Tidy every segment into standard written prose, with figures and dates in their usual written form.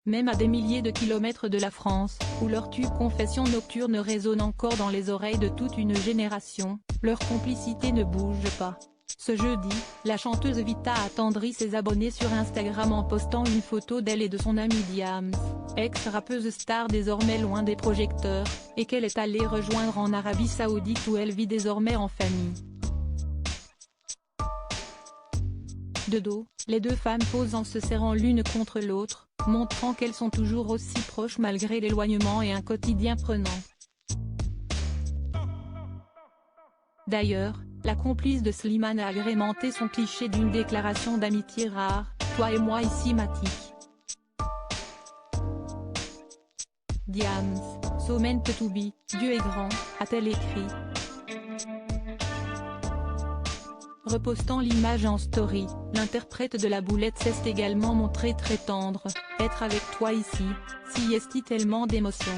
même à des milliers de kilomètres de la France, où leur tube Confession nocturne résonne encore dans les oreilles de toute une génération, leur complicité ne bouge pas. Ce jeudi, la chanteuse Vita a attendri ses abonnés sur Instagram en postant une photo d'elle et de son amie Diams, ex-rappeuse star désormais loin des projecteurs, et qu'elle est allée rejoindre en Arabie Saoudite où elle vit désormais en famille. De dos, les deux femmes posent en se serrant l'une contre l'autre, montrant qu'elles sont toujours aussi proches malgré l'éloignement et un quotidien prenant. D'ailleurs, la complice de Slimane a agrémenté son cliché d'une déclaration d'amitié rare, « Toi et moi ici Matic. Diams, so meant to be, Dieu est grand », a-t-elle écrit. Repostant l'image en story, l'interprète de la boulette s'est également montrée très tendre, « Être avec toi ici, si est tellement d'émotion.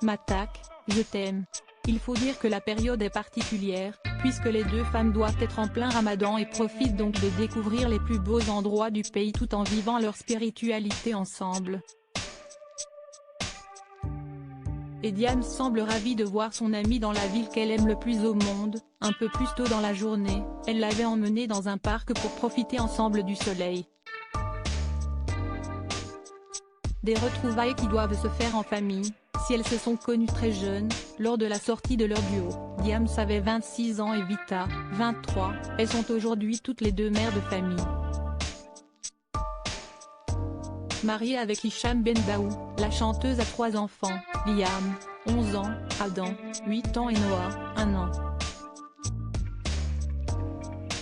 Matak, je t'aime. » Il faut dire que la période est particulière, puisque les deux femmes doivent être en plein ramadan et profitent donc de découvrir les plus beaux endroits du pays tout en vivant leur spiritualité ensemble. Et Diams semble ravie de voir son amie dans la ville qu'elle aime le plus au monde. Un peu plus tôt dans la journée, elle l'avait emmenée dans un parc pour profiter ensemble du soleil. Des retrouvailles qui doivent se faire en famille, si elles se sont connues très jeunes, lors de la sortie de leur duo. Diams avait 26 ans et Vita, 23, elles sont aujourd'hui toutes les deux mères de famille. Mariée avec Hicham Bendaou, la chanteuse a 3 enfants, Liam, 11 ans, Adam, 8 ans et Noah, 1 an.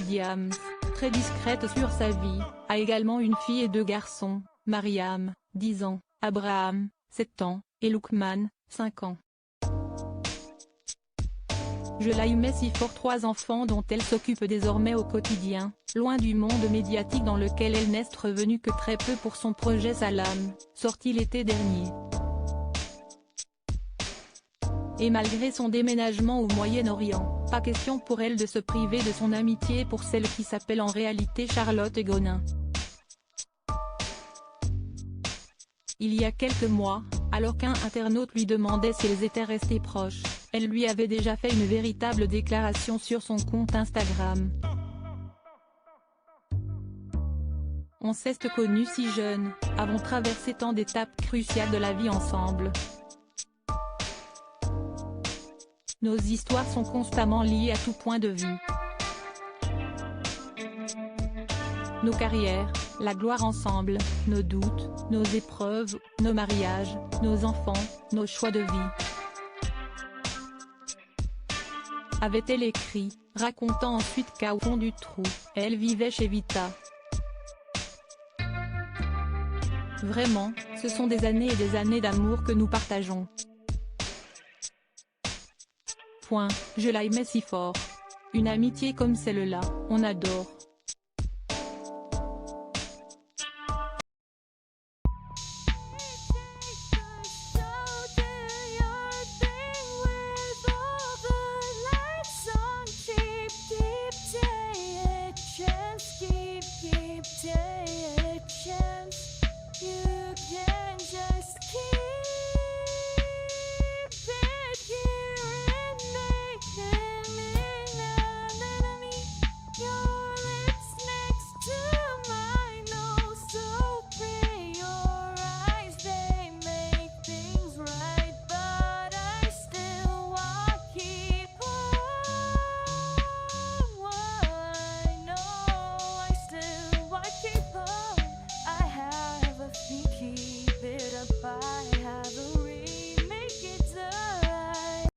Diams, très discrète sur sa vie, a également une fille et 2 garçons, Mariam, 10 ans, Abraham, 7 ans, et Loukman, 5 ans. Je l'aimais si fort, 3 enfants dont elle s'occupe désormais au quotidien, loin du monde médiatique dans lequel elle n'est revenue que très peu pour son projet Salam, sorti l'été dernier. Et malgré son déménagement au Moyen-Orient, pas question pour elle de se priver de son amitié pour celle qui s'appelle en réalité Charlotte Gonin. Il y a quelques mois, alors qu'un internaute lui demandait s'ils étaient restés proches, elle lui avait déjà fait une véritable déclaration sur son compte Instagram. On s'est connus si jeunes, avons traversé tant d'étapes cruciales de la vie ensemble. Nos histoires sont constamment liées à tout point de vue. Nos carrières, la gloire ensemble, nos doutes, nos épreuves, nos mariages, nos enfants, nos choix de vie. Avait-elle écrit, racontant ensuite qu'au fond du trou, elle vivait chez Vita. Vraiment, ce sont des années et des années d'amour que nous partageons. Je l'aimais si fort. Une amitié comme celle-là, on adore.